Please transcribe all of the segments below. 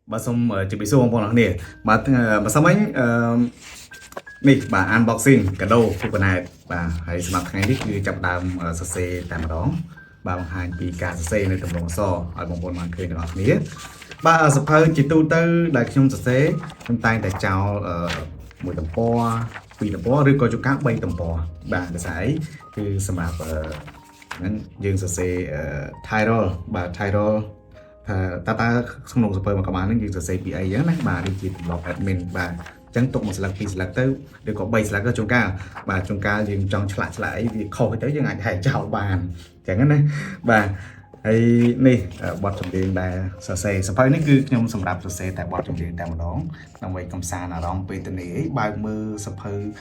bà xong chuẩn bị xuống bọn nó nè bà xong anh nè bà unboxing cái đồ phục cái này bà hãy sắp ngay đi cứ chập đàm sơ xe tại mà đó bà bằng hai bị cả sơ xe này tầm lòng so ở bọn bọn mình cười được nè bà ở sắp hơi chỉ tu tư đại trong sơ xe trong tay đại chào một tầm po vì tầm po rồi có cho các bay tầm po bà cái sảiคือสำหรับนั้นยืนสเซไทโรบาไทโรตาสนุกสเปอร์มากับมานั่งยืนสเซปีไอยังนะบาดีจีหลอกแอดมินบาจังตกมาสลักปีสลักเตอร์เดี๋ยวก็ใบสลักก็จงกาบาจงกายืนจองฉลาดฉลาดวิคอไปเตอร์ยังไงให้เจ้าบานอย่างนั้นนะบาไอ้นี่บอดจำเรียงบาสเซสไปนี่คือยมสำหรับสเซแต่บอดจำเรียงแต่มาร้องนำไว้กำซาหน้าร้องไปตัวนี้บามือสเปอร์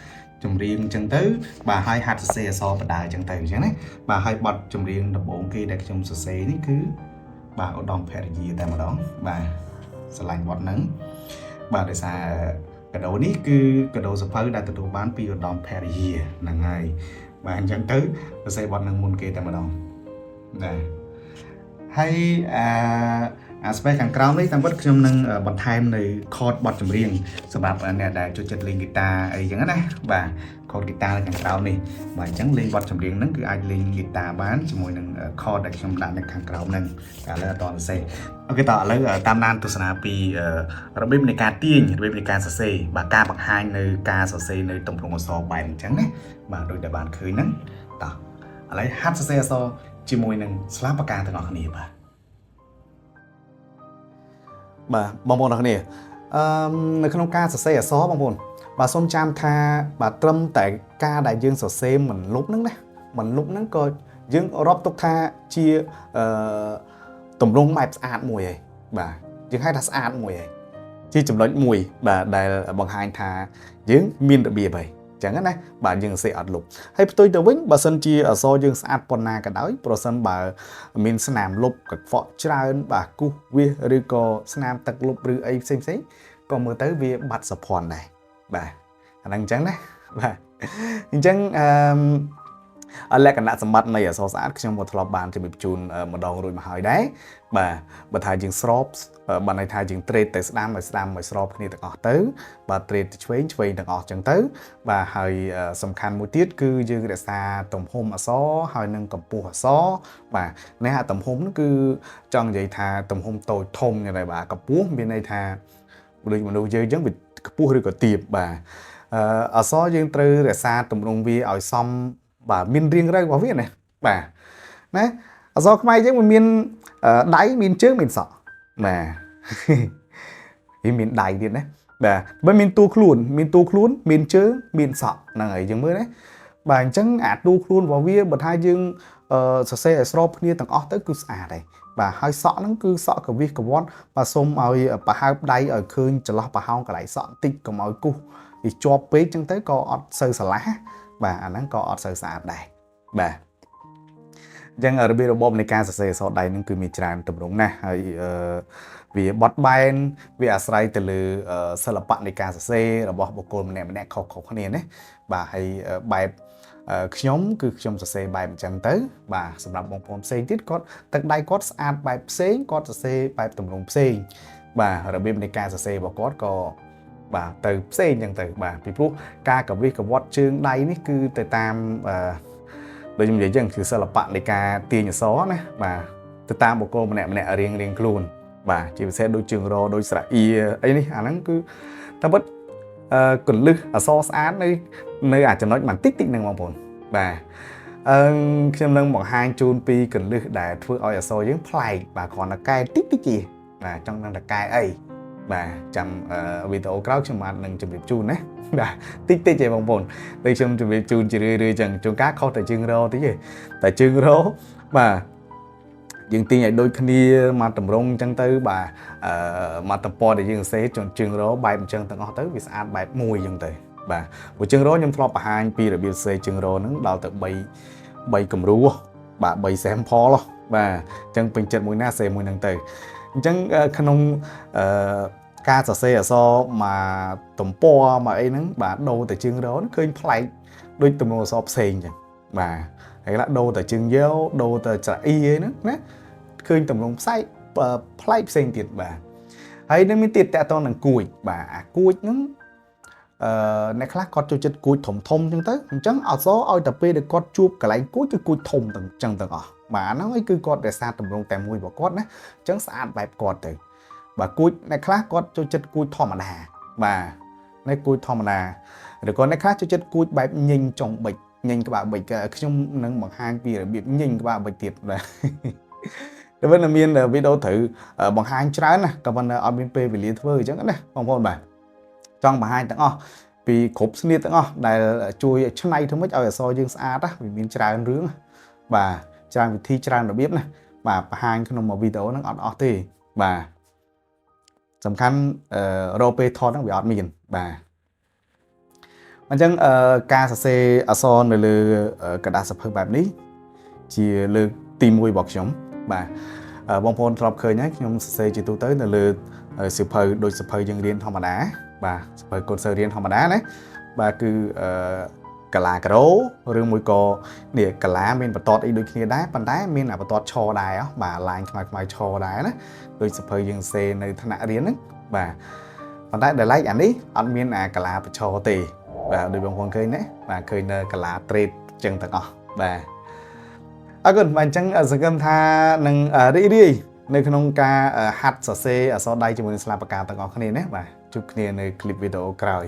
chùm riêng chân tứ bà hai hạt xe so và đài chân từ chẳng đấy bà hai bật chùm riêng đập bốn kia đặt trong xe ní cứ bà ở đòn phèn gì tại mà đó bà sẽ lành bọt nắng bà để xài cái đồ ní cứ cái đồ sập phơi đã từ đồ bán pi ở đòn phèn gì là ngày bà anh chân tứ xe bọt nắng môn kia tại mà đó này hay aspect ខាងក្រោមនេះតាមពិតខ្ញុំនឹងបន្ថែមនៅ chord បទចម្រៀងសម្រាប់អ្នកដែលចូលចិត្តលេងហ្គីតាអីចឹងណាបាទ chord ហ្គីតានៅខាងក្រោមនេះបាទអញ្ចឹងលេងបទចម្រៀងហ្នឹងគឺអាចលេងហ្គីតាបានជាមួយនឹង chord ដែលខ្ញុំដាក់នៅខាងក្រោមហ្នឹងតែឥឡូវអត់តសរសេរអូខេតឥឡូវតាមដានទស្សនាពីរបៀបនៃការទាញរបៀបនៃការសរសេរបាទការបង្ហាញនៅការសរសេរនៅទម្រង់អក្សរបែបអញ្ចឹងណាបាទដូចដែលបានឃើញហ្នឹងតោះឥឡូវហាត់សរសេរអក្សរជាមួយនឹងស្លាបពកាទាំងអស់គ្នាបាទបាទបងប្អូនអរគ្នានៅក្នុងការសរសេរអក្សរបងប្អូនបាទសូមចាំថាបាទត្រឹមតែការដែលយើងសរសេរមិនលុបហ្នឹងណាមិនលុបហ្នឹងក៏យើងរាប់ទុកថាជាទម្រង់បែបស្អាតមួយហើយបាទយើងហៅថាស្អាតមួយហើយជាចំណុចមួយបាទដែលបង្ហាញថាយើងមានរបៀបហើយចឹងណាបាទយើងសរសេរអត់លុបហើយផ្ទុយទៅវិញបើសិនជាអក្សរយើងស្អាតប៉ុណ្ណាក៏ដោយប្រសិនបើមានស្នាមលុបកខ្វក់ច្រើនបាទគូសវាឬក៏ស្នាមទឹកលុបឬអីផ្សេងក៏មើលទៅវាបាត់សភ័ណ្ឌដែរបាទអាហ្នឹងអញ្ចឹងណាបាទអញ្ចឹងលក្ខណៈសម្បត្តិនៃអក្សរស្អាតខ្ញុំក៏ធ្លាប់បានជម្រាបជូនម្ដងរួចមកហើយដែរបាទបើថាយើងស្របបើន័យថាយើងត្រេតទៅស្ដាំឲ្យស្របគ្នាទាំងអស់ទៅបាទត្រេតទៅឆ្វេងទាំងអស់អញ្ចឹងទៅបាទហើយសំខាន់មួយទៀតគឺយើងរក្សាទំហំអក្សរហើយនឹងកម្ពស់អក្សរបាទនេះអាទំហំហ្នឹងគឺចង់និយាយថាទំហំតូចធំយ៉ាងណាបាទកម្ពស់មានន័យថាដូចមនុស្សយើងអញ្ចឹងវាខ្ពស់ឬក៏ទាបបាទអក្សរយើងត្រូវរក្សាទម្រង់វាឲ្យសមបាទមានរាងរៅរបស់វាណាបាទណាអក្សរខ្មែរយើងมันមានដៃមានជើងមានសក់បាទវាមានដៃទៀតណាបាទបើមានតួខ្លួនមានជើងមានសក់ហ្នឹងហើយយើងមើលណាបាទអញ្ចឹងអាតួខ្លួនរបស់វាបើថាយើងសរសេរឲ្យស្របគ្នាទាំងអស់ទៅគឺស្អាតហើយបាទហើយសក់ហ្នឹងគឺសក់កវិសកវ័តបាទសូមឲ្យប្រហើបដៃឲ្យឃើញចន្លោះប្រហោងកន្លែងសក់បន្តិចកុំឲ្យគូសវាជាប់ពេកអញ្ចឹងទៅក៏អត់សូវស្រឡះបាទអាហ្នឹងក៏អត់សូវស្អាតដែរបាទអញ្ចឹងរបៀបរបបនៃការសរសេរអក្សរដៃហ្នឹងគឺមានច្រើនទម្រង់ណាស់ហើយវាបត់បែនវាអាស្រ័យទៅលើសិល្បៈនៃការសរសេររបស់បុគ្គលម្នាក់ខុសៗគ្នាណាបាទហើយបែបខ្ញុំគឺខ្ញុំសរសេរបែបអញ្ចឹងទៅបាទសម្រាប់បងប្អូនផ្សេងទៀតគាត់ទឹកដៃគាត់ស្អាតបែបផ្សេងគាត់សរសេរបែបទម្រង់ផ្សេងបាទរបៀបនៃការសរសេររបស់គាត់ក៏បាទទៅផ្សេងអញ្ចឹងទៅបាទពីព្រោះការកវិសកវ័តជើងដៃនេះគឺទៅតាមដូចខ្ញុំនិយាយអញ្ចឹងគឺសិល្បៈនៃការទាញអក្សរណាបាទទៅតាមបុគ្គលម្នាក់រៀងខ្លួនបាទជាពិសេសដូចជើងរដូចស្រៈអ៊ីអីនេះអាហ្នឹងគឺតាមពិតកលឹះអក្សរស្អាតនៅអាចំណុចបន្តិចហ្នឹងបងប្អូនបាទខ្ញុំនឹងបង្ហាញជូនពីកលឹះដែលធ្វើឲ្យអក្សរយើងប្លែកបាទគ្រាន់តែកែតិចទេបាទចង់ដឹងតែកែអីបាទចាំវីដេអូក្រោយខ្ញុំបាននឹងជម្រាបជូនណាបាទតិចទេបងប្អូនដូចខ្ញុំជម្រាបជូនជារឿយចឹងជួនកាលខុសតែជើងរតិចទេតែជើងរបាទយើងទាញឲ្យដូចគ្នាមកតម្រង់អញ្ចឹងទៅបាទមកតំពរដែលយើងសរសេរជើងរបែបអញ្ចឹងទាំងអស់ទៅវាស្អាតបែបមួយអញ្ចឹងទៅបាទព្រោះជើងរខ្ញុំធ្លាប់បង្ហាញពីរបៀបសរសេរជើងរហ្នឹងដល់ទៅ3គំរូបាទ3 sample បាទអញ្ចឹងពេញចិត្តមួយណាសរសេរមួយហ្នឹងទៅអញ្ចឹងក្នុងការសរសេរអក្សរមកទំព័រមកអីហ្នឹងបាទដូរតែជើងរហ្នឹងឃើញប្លែកដូចទម្រង់អក្សរផ្សេងអញ្ចឹងបាទហើយខ្លះដូរតែជើងយោដូរតែច្រអ៊ីអីហ្នឹងណាឃើញទម្រង់ផ្សេងប្លែកផ្សេងទៀតបាទ ហើយនៅមានទៀតតតនឹងគួយបាទអាគួយហ្នឹងអ្នកខ្លះគាត់ចូលចិត្តគួយធំចឹងទៅអញ្ចឹងអសឲ្យតែពេលដែលគាត់ជួបកន្លែងគួយគឺគួយធំទាំងចឹងទាំងអស់បាទហ្នឹងឯងគឺគាត់រក្សាតម្រងតែមួយរបស់គាត់ណាអញ្ចឹងស្អាតបែបគាត់ទៅបាទគួយអ្នកខ្លះគាត់ចូលចិត្តគួយធម្មតាបាទនៅគួយធម្មតាឬក៏អ្នកខ្លះចូលចិត្តគួយបែបញញចុងបិចញញក្បាលបិចខ្ញុំនឹងបង្ហាញពីរបៀបញញក្បាលបិចទៀតបាទតែវិញមានវីដេអូត្រូវបង្ហាញច្រើនណាក៏ប៉ុន្តែអត់មានពេលវេលាធ្វើអញ្ចឹងណាបងប្អូនបាទចង់បង្ហាញទាំងអស់ពីគ្រប់ស្នៀតទាំងអស់ដែលជួយឆ្នៃធ្វើម៉េចឲ្យអក្សរយើងស្អាតណាវាមានច្រើនរឿងបាទច្រើនវិធីច្រើនរបៀបណាបាទបង្ហាញក្នុងមួយវីដេអូហ្នឹងអត់អស់ទេបាទសំខាន់រកពេលថតហ្នឹងវាអត់មានបាទអញ្ចឹងការសរសេរអក្សរនៅលើกระดาษសភៅបែបនេះជាលើកទី1របស់ខ្ញុំបាទបងប្អូនធ្លាប់ឃើញហើយខ្ញុំសរសេរជាទូទៅនៅលើសៀវភៅដូចសៀវភៅយើងរៀនធម្មតាបាទសៀវភៅកូនសិស្សរៀនធម្មតាណាបាទគឺកាឡាការ៉ូឬមួយក៏នេះកាឡាមានបន្ទាត់អីដូចគ្នាដែរប៉ុន្តែមានបន្ទាត់ឈរដែរបាទឡាញខ្មៅឈរដែរណាដូចសៀវភៅយើងសរសេរនៅថ្នាក់រៀនហ្នឹងបាទប៉ុន្តែដែលឡែកអានេះអត់មានកាឡាប្រឈរទេបាទដូចបងប្អូនឃើញណាបាទឃើញនៅកាឡាត្រេតចឹងទាំងអស់បាទអរគុណបាទអញ្ចឹងសង្ឃឹមថានឹងរីករាយនៅក្នុងការហាត់សរសេរអក្សរដៃជាមួយនឹងស្លាបពកាទាំងអស់គ្នាណាបាទជួបគ្នានៅคลิปវីដេអូក្រោយ